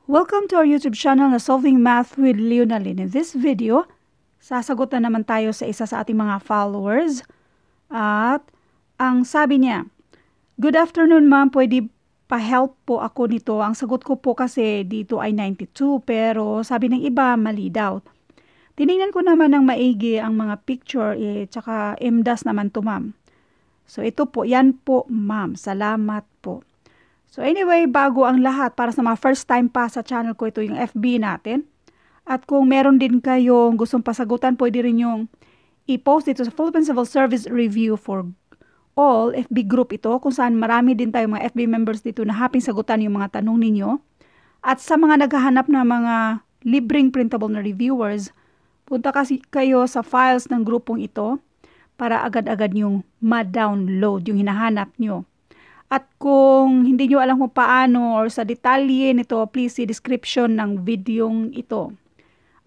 Welcome to our YouTube channel na Solving Math with Leonalyn. In this video, sasagot na naman tayo sa isa sa ating mga followers. At ang sabi niya, "Good afternoon ma'am, pwede pa-help po ako nito. Ang sagot ko po kasi dito ay 92 pero sabi ng iba mali daw. Tinignan ko naman ng maigi ang mga picture tsaka MDAS naman to ma'am. So ito po, yan po ma'am. Salamat po." So anyway, bago ang lahat, para sa mga first time pa sa channel ko, ito yung FB natin. At kung meron din kayong gustong pasagutan, pwede rin yung i-post dito sa Philippine Civil Service Review for All FB group ito, kung saan marami din tayong mga FB members dito na haping sagutan yung mga tanong ninyo. At sa mga naghahanap na mga libreng printable na reviewers, punta kasi kayo sa files ng grupong ito para agad-agad yung ma-download yung hinahanap nyo. At kung hindi nyo alam kung paano or sa detalye nito, please see description ng videong ito.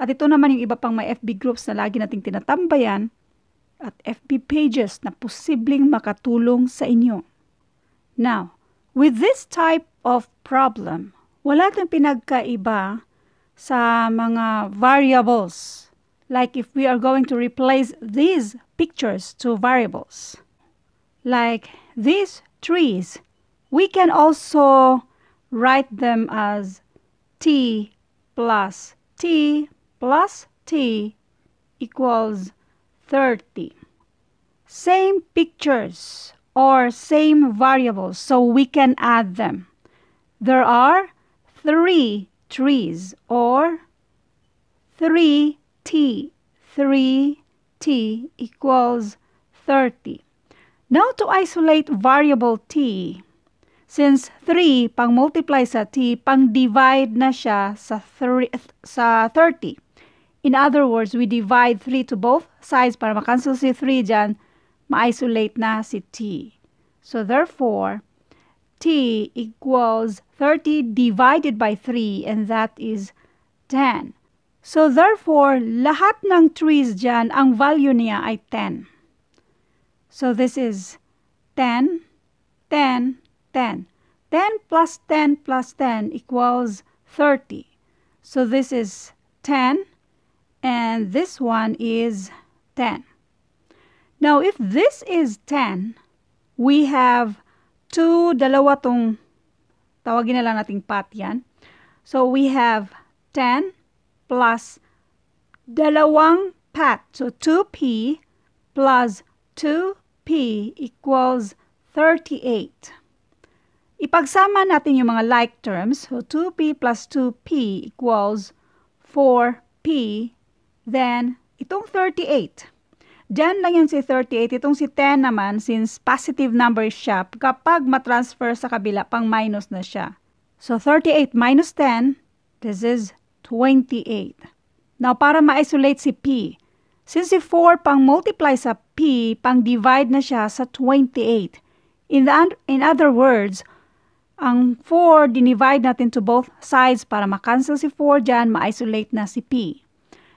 At ito naman yung iba pang may FB groups na lagi nating tinatambayan at FB pages na posibleng makatulong sa inyo. Now, with this type of problem, wala tayong pinagkaiba sa mga variables. Like if we are going to replace these pictures to variables. Like these trees, we can also write them as t plus t plus t equals 30. Same pictures or same variables, so we can add them. There are 3 trees or 3t. 3t equals 30. Now, to isolate variable t, since 3 pang multiply sa t, pang divide na siya sa 30. In other words, we divide 3 to both sides para makancel si 3 dyan, ma-isolate na si t. So therefore, t equals 30 divided by 3 and that is 10. So therefore, lahat ng trees dyan, ang value niya ay 10. So this is 10, 10, 10. 10 plus 10 plus 10 equals 30. So this is 10 and this one is 10. Now if this is 10, we have dalawa tong, tawagin na lang nating pat yan. So we have 10 plus dalawang pat. So 2p plus 2p equals 38. Ipagsama natin yung mga like terms. So 2p plus 2p equals 4p. Then, itong 38. Diyan lang yan si 38. Itong si 10 naman, since positive number siya, kapag matransfer sa kabila, pang minus na siya. So 38 minus 10, this is 28. Now, para ma-isolate si p, since si 4 pang multiply sa p, pang divide na siya sa 28. In other words, ang 4 dinivide natin to both sides para makancel si 4 dyan, ma-isolate na si p.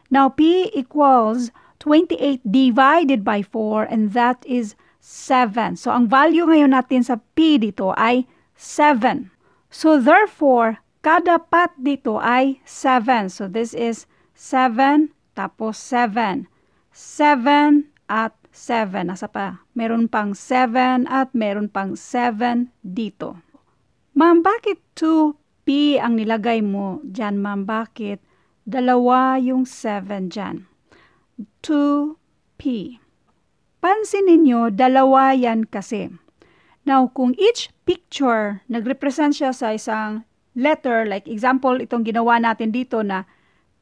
Now, p equals 28 divided by 4 and that is 7. So, ang value ngayon natin sa p dito ay 7. So, therefore, kada pat dito ay 7. So, this is 7 tapos 7. 7 at 7. Nasa pa? Meron pang 7 at meron pang 7 dito. Ma'am, bakit 2p ang nilagay mo dyan, ma'am? Bakit? Dalawa yung 7 dyan. 2p. Pansin ninyo, dalawa yan kasi. Now, kung each picture, nagrepresent siya sa isang letter, like example, itong ginawa natin dito na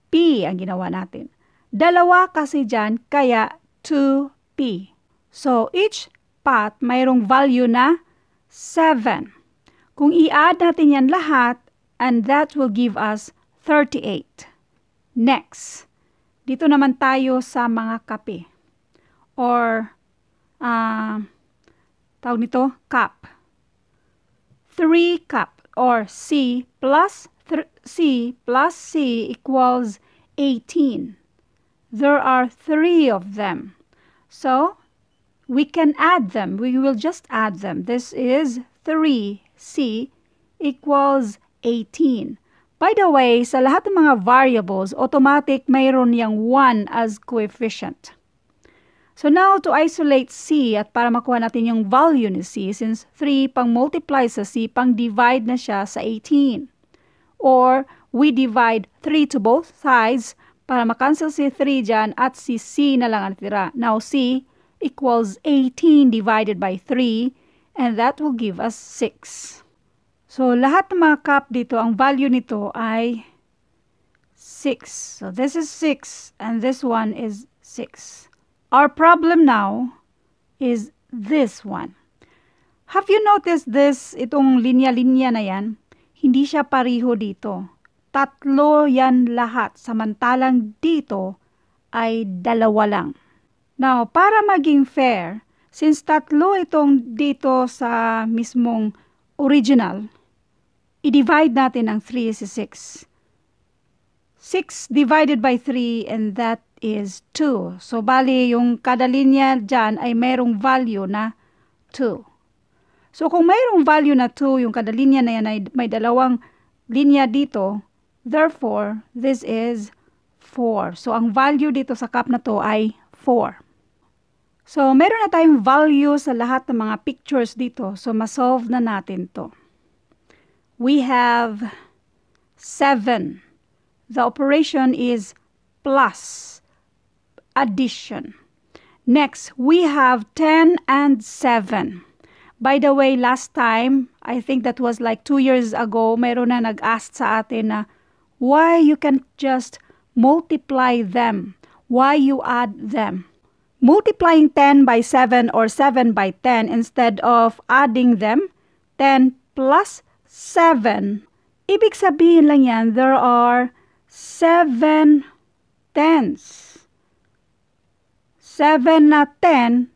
p ang ginawa natin. Dalawa kasi dyan, kaya 2p. So, each pat mayroong value na 7. Kung i-add natin yan lahat, and that will give us 38. Next, dito naman tayo sa mga kape. Or, tawag nito, cup. 3 cup, or C plus C equals 18. There are 3 of them. So, we can add them. We will just add them. This is 3C equals 18. By the way, sa lahat ng mga variables, automatic mayroon yang 1 as coefficient. So now, to isolate C at para makuha natin yung value ni C, since 3 pang multiply sa C, pang divide na siya sa 18. Or, we divide 3 to both sides para makancel si 3 dyan at si C na lang ang tira. Now, C equals 18 divided by 3 and that will give us 6. So, lahat ng mga cap dito, ang value nito ay 6. So, this is 6 and this one is 6. Our problem now is this one. Have you noticed this, itong linya-linya na yan? Hindi siya pariho dito. Tatlo yan lahat, samantalang dito ay 2 lang. Now, para maging fair, since tatlo itong dito sa mismong original, i-divide natin ang 3 is 6. 6 divided by 3 and that is 2. So, bali, yung kada linya dyan ay mayroong value na 2. So, kung mayroong value na 2, yung kada linya na yan ay may 2 linya dito, therefore, this is 4. So, ang value dito sa cap na to ay 4. So, meron na tayong value sa lahat ng mga pictures dito. So, masolve na natin to. We have 7. The operation is plus, addition. Next, we have 10 and 7. By the way, last time, I think that was like 2 years ago, mayroon na nag-ask sa atin na why you can't just multiply them, why you add them. Multiplying 10 by 7 or 7 by 10 instead of adding them, 10 plus 7. Ibig sabihin lang yan, there are 7 tens. 7 na 10,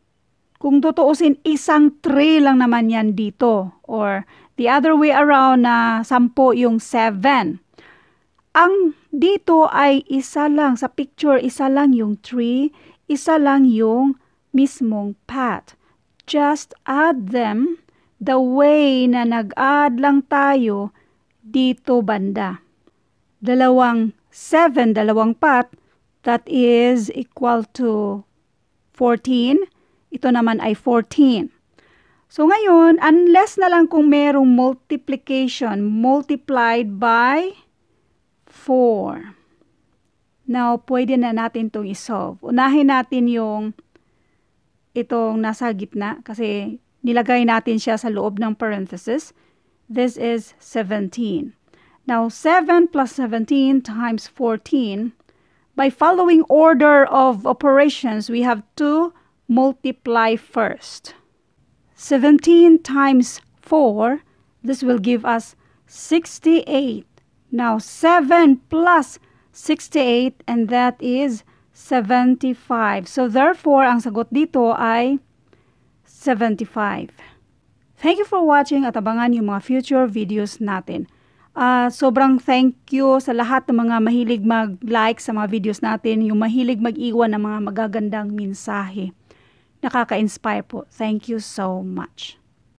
kung tutuusin, isang 3 lang naman yan dito. Or the other way around na 10 yung 7. Ang dito ay isa lang. Sa picture, isa lang yung 3, isa lang yung mismong path. Just add them the way na nag-add lang tayo dito banda. 2 7, 2 path, that is equal to 14. Ito naman ay 14. So ngayon, unless na lang kung merong multiplication, multiplied by 4. Now, pwede na natin itong isolve. Unahin natin yung itong nasa gitna kasi nilagay natin siya sa loob ng parenthesis. This is 17. Now, 7 plus 17 times 14. By following order of operations, we have to multiply first. 17 times 4, this will give us 68. Now, 7 plus 68, and that is 75. So, therefore, ang sagot dito ay 75. Thank you for watching at abangan yung mga future videos natin. Sobrang thank you sa lahat ng mga mahilig mag-like sa mga videos natin, yung mahilig mag-iwan ng mga magagandang mensahe. Nakaka-inspire po. Thank you so much.